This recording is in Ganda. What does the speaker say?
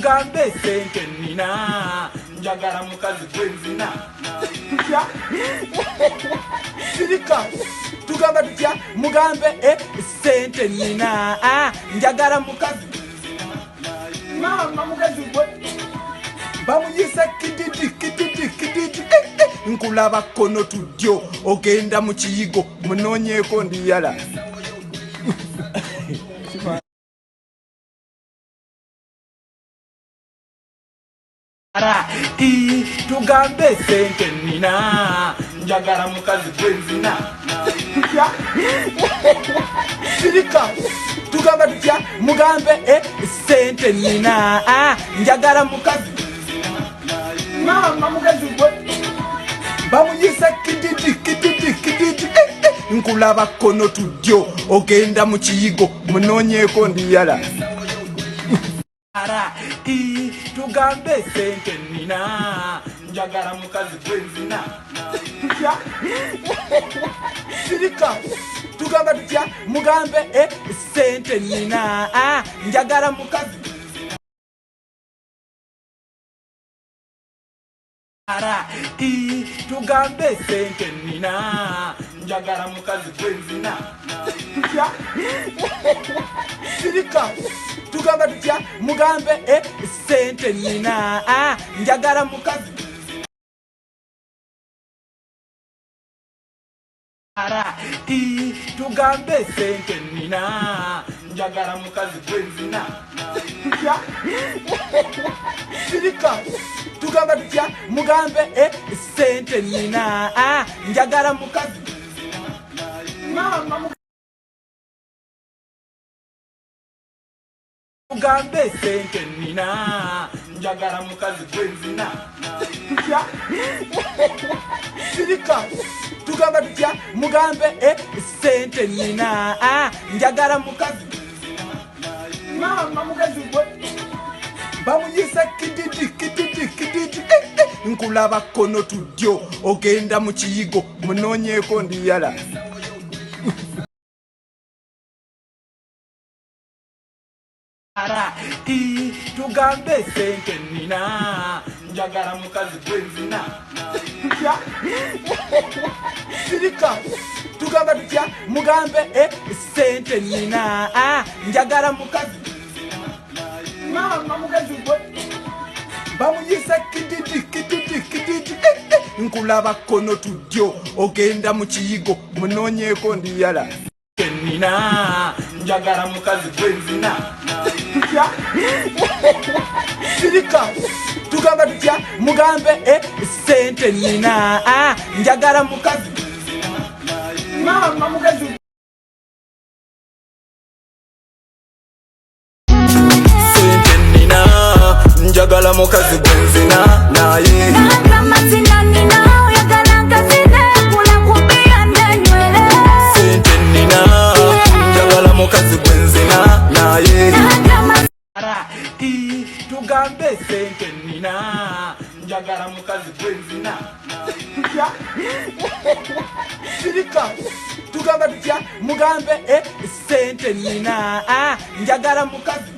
tugambe sente nina njagala mukazi gwenzina tutya sirika tugamba tutya mugambe sente nina njagala mukazi mama mukazi gwe bamuyisa kididi nkulaba kono tudyo ogenda mu kiyigo munoonyeeko ndiyala tugambe sente nina njagala mukazi gwenzina tutya sirika tugamba tutya mugambe sente nina njagala mukazi mama mukazi gwe bamuyisa kididi nkulaba kono tudyo ogenda mu kiyigo munoonyeeko ndiyala tugambe sente nina njagala mukazi gwenzina tutya sirika tugamba tutya mugambe sente nina njagala mukazi tugambe sente nina njagala mukazi gwenzina tutya sirika tugamba tutya mugambe sente nina njagala mukazi tugambe sente nina njagala mukazi gwenzina tutya sirika tugamba tutya mugambe sente nina njagala mukazi mama tugambe sente nina njagala mukazi gwenzina tutya sirika tugamba tutya mugambe sente nina njagala mukazi mama mukazi gwe bamuyisa kididi nkulaba kono tudyo ogenda mu kiyigo munoonyeeko ndiyala tugambe sente nina njagala mukazi gwenzina tutya sirika tugamba tutya mugambe sente nina njagala mukazi mama mukazi gwe bamuyisa kididi nkulaba kono tudyo ogenda mu kiyigo munoonyeeko ndiyala nina njagala mukazi gwenzina tutya sirika tugamba tutya mugambe sente nina njagala mukazi mama mukazi sente nina njagala mukazi gwenzina naye sente nina njagala mukazi gwenzina naye tugambe sente nina njagala mukazi gwenzina tutya sirika tugamba tutya mugambe sente nina njagala mukazi